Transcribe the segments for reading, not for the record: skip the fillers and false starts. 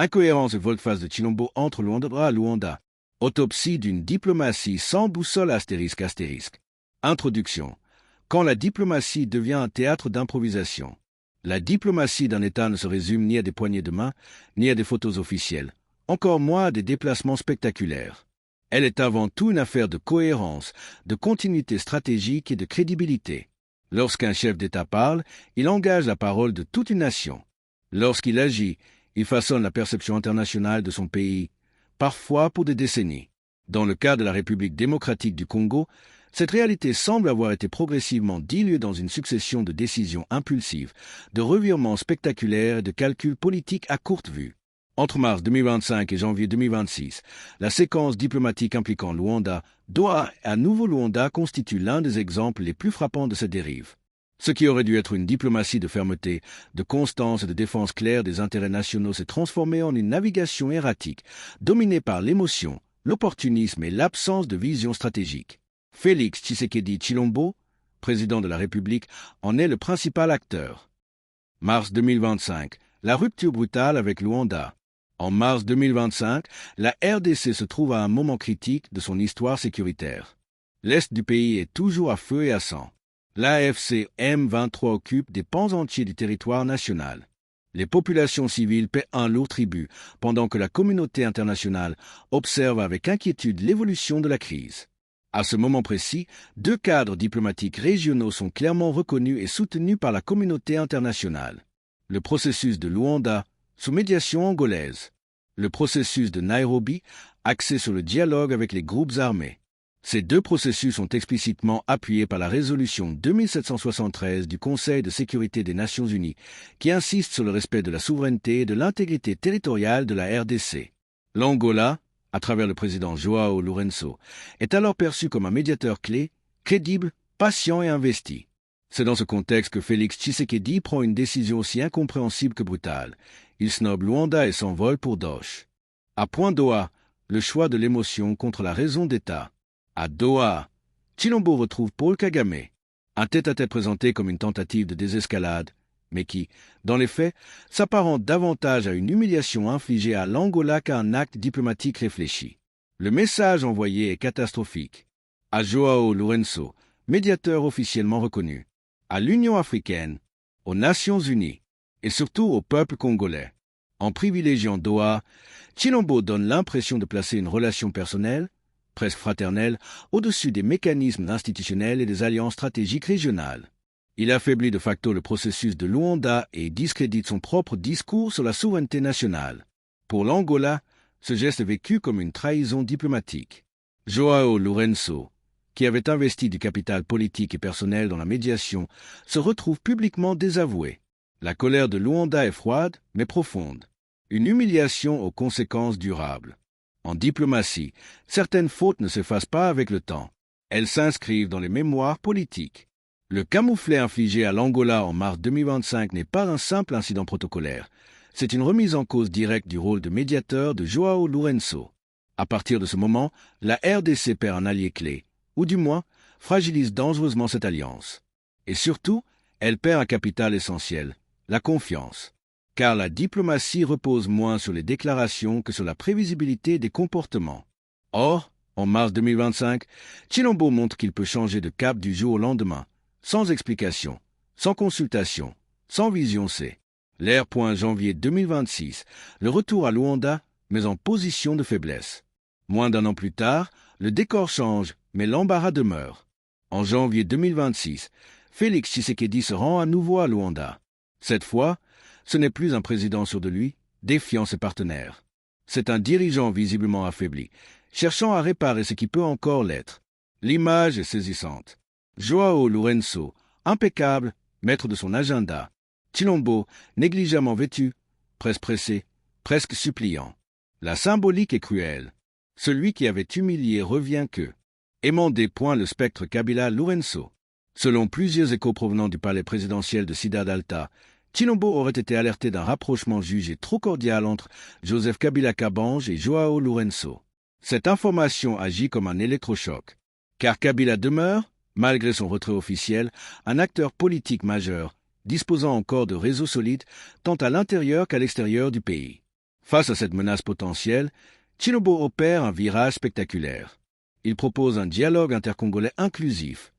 Incohérence et volte-face de Tshilombo entre Luanda à Luanda. Autopsie d'une diplomatie sans boussole astérisque astérisque. Introduction. Quand la diplomatie devient un théâtre d'improvisation. La diplomatie d'un État ne se résume ni à des poignées de main, ni à des photos officielles, encore moins à des déplacements spectaculaires. Elle est avant tout une affaire de cohérence, de continuité stratégique et de crédibilité. Lorsqu'un chef d'État parle, il engage la parole de toute une nation. Lorsqu'il agit, il façonne la perception internationale de son pays, parfois pour des décennies. Dans le cas de la République démocratique du Congo, cette réalité semble avoir été progressivement diluée dans une succession de décisions impulsives, de revirements spectaculaires et de calculs politiques à courte vue. Entre mars 2025 et janvier 2026, la séquence diplomatique impliquant Luanda, Doha et à nouveau Luanda constitue l'un des exemples les plus frappants de cette dérive. Ce qui aurait dû être une diplomatie de fermeté, de constance et de défense claire des intérêts nationaux s'est transformé en une navigation erratique, dominée par l'émotion, l'opportunisme et l'absence de vision stratégique. Félix Tshisekedi Tshilombo, président de la République, en est le principal acteur. Mars 2025, la rupture brutale avec Luanda. En mars 2025, la RDC se trouve à un moment critique de son histoire sécuritaire. L'Est du pays est toujours à feu et à sang. L'AFC M23 occupe des pans entiers du territoire national. Les populations civiles paient un lourd tribut, pendant que la communauté internationale observe avec inquiétude l'évolution de la crise. À ce moment précis, 2 cadres diplomatiques régionaux sont clairement reconnus et soutenus par la communauté internationale. Le processus de Luanda, sous médiation angolaise. Le processus de Nairobi, axé sur le dialogue avec les groupes armés. Ces 2 processus sont explicitement appuyés par la résolution 2773 du Conseil de sécurité des Nations Unies, qui insiste sur le respect de la souveraineté et de l'intégrité territoriale de la RDC. L'Angola, à travers le président João Lourenço, est alors perçu comme un médiateur clé, crédible, patient et investi. C'est dans ce contexte que Félix Tshisekedi prend une décision aussi incompréhensible que brutale. Il snobe Luanda et s'envole pour Doha. À Point Doha, le choix de l'émotion contre la raison d'État. À Doha, Tshilombo retrouve Paul Kagame, un tête-à-tête présenté comme une tentative de désescalade, mais qui, dans les faits, s'apparente davantage à une humiliation infligée à l'Angola qu'à un acte diplomatique réfléchi. Le message envoyé est catastrophique. À João Lourenço, médiateur officiellement reconnu, à l'Union africaine, aux Nations unies, et surtout au peuple congolais. En privilégiant Doha, Tshilombo donne l'impression de placer une relation personnelle, presque fraternelle, au-dessus des mécanismes institutionnels et des alliances stratégiques régionales. Il affaiblit de facto le processus de Luanda et discrédite son propre discours sur la souveraineté nationale. Pour l'Angola, ce geste est vécu comme une trahison diplomatique. João Lourenço, qui avait investi du capital politique et personnel dans la médiation, se retrouve publiquement désavoué. La colère de Luanda est froide, mais profonde. Une humiliation aux conséquences durables. En diplomatie, certaines fautes ne s'effacent pas avec le temps. Elles s'inscrivent dans les mémoires politiques. Le camouflet infligé à l'Angola en mars 2025 n'est pas un simple incident protocolaire. C'est une remise en cause directe du rôle de médiateur de João Lourenço. À partir de ce moment, la RDC perd un allié clé, ou du moins fragilise dangereusement cette alliance. Et surtout, elle perd un capital essentiel, la confiance. Car la diplomatie repose moins sur les déclarations que sur la prévisibilité des comportements. Or, en mars 2025, Tshilombo montre qu'il peut changer de cap du jour au lendemain, sans explication, sans consultation, sans vision C. L'ère janvier 2026, le retour à Luanda, mais en position de faiblesse. Moins d'un an plus tard, le décor change, mais l'embarras demeure. En janvier 2026, Félix Tshisekedi se rend à nouveau à Luanda. Cette fois, ce n'est plus un président sûr de lui, défiant ses partenaires. C'est un dirigeant visiblement affaibli, cherchant à réparer ce qui peut encore l'être. L'image est saisissante. João Lourenço, impeccable, maître de son agenda. Tshilombo, négligemment vêtu, presque pressé, presque suppliant. La symbolique est cruelle. Celui qui avait humilié revient que. Émandé point le spectre Kabila Lourenço. Selon plusieurs échos provenant du palais présidentiel de Cidade Alta, Tshilombo aurait été alerté d'un rapprochement jugé trop cordial entre Joseph Kabila Kabange et João Lourenço. Cette information agit comme un électrochoc, car Kabila demeure, malgré son retrait officiel, un acteur politique majeur, disposant encore de réseaux solides tant à l'intérieur qu'à l'extérieur du pays. Face à cette menace potentielle, Tshilombo opère un virage spectaculaire. Il propose un dialogue intercongolais inclusif.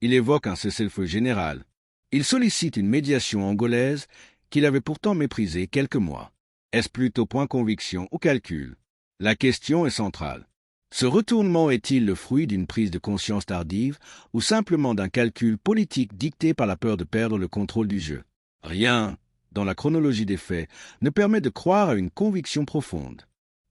Il évoque un cessez-le-feu général. Il sollicite une médiation angolaise qu'il avait pourtant méprisée quelques mois. Est-ce plutôt point conviction ou calcul? La question est centrale. Ce retournement est-il le fruit d'une prise de conscience tardive ou simplement d'un calcul politique dicté par la peur de perdre le contrôle du jeu? Rien, dans la chronologie des faits, ne permet de croire à une conviction profonde.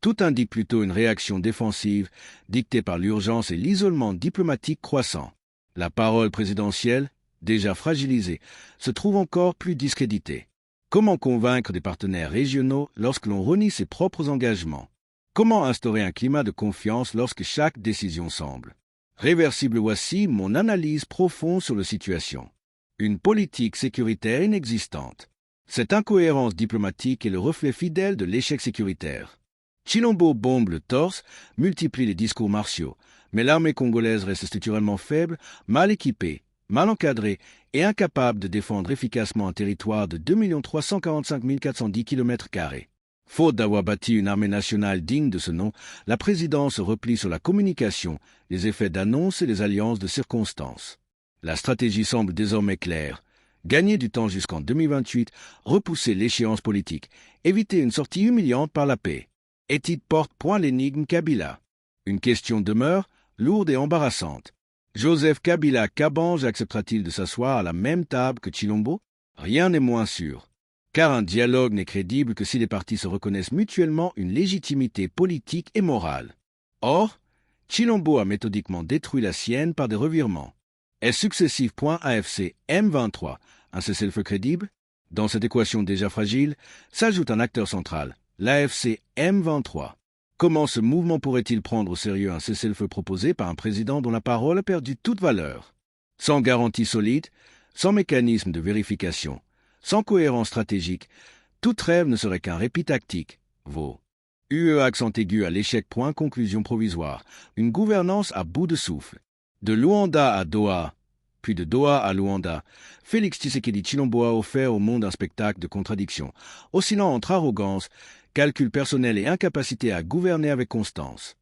Tout indique plutôt une réaction défensive dictée par l'urgence et l'isolement diplomatique croissant. La parole présidentielle, déjà fragilisée, se trouve encore plus discréditée. Comment convaincre des partenaires régionaux lorsque l'on renie ses propres engagements? Comment instaurer un climat de confiance lorsque chaque décision semble réversible? Voici mon analyse profonde sur la situation. Une politique sécuritaire inexistante. Cette incohérence diplomatique est le reflet fidèle de l'échec sécuritaire. Tshilombo bombe le torse, multiplie les discours martiaux, mais l'armée congolaise reste structurellement faible, mal équipée, mal encadrée et incapable de défendre efficacement un territoire de 2 345 410 km². Faute d'avoir bâti une armée nationale digne de ce nom, la présidence se replie sur la communication, les effets d'annonce et les alliances de circonstances. La stratégie semble désormais claire. Gagner du temps jusqu'en 2028, repousser l'échéance politique, éviter une sortie humiliante par la paix. Et-il porte point l'énigme Kabila? Une question demeure, lourde et embarrassante. Joseph Kabila Kabange acceptera-t-il de s'asseoir à la même table que Tshilombo? Rien n'est moins sûr. Car un dialogue n'est crédible que si les partis se reconnaissent mutuellement une légitimité politique et morale. Or, Tshilombo a méthodiquement détruit la sienne par des revirements. Est successif.afc M23 un cessez-le-feu crédible? Dans cette équation déjà fragile, s'ajoute un acteur central, l'AFC M23. Comment ce mouvement pourrait-il prendre au sérieux un cessez-le-feu proposé par un président dont la parole a perdu toute valeur? Sans garantie solide, sans mécanisme de vérification, sans cohérence stratégique, toute rêve ne serait qu'un répit tactique. Vaut. UE accent aigu à l'échec. Conclusion provisoire. Une gouvernance à bout de souffle. De Luanda à Doha, puis de Doha à Luanda, Félix Tshisekedi Tshilombo a offert au monde un spectacle de contradictions, oscillant entre arrogance, calcul personnel et incapacité à gouverner avec constance.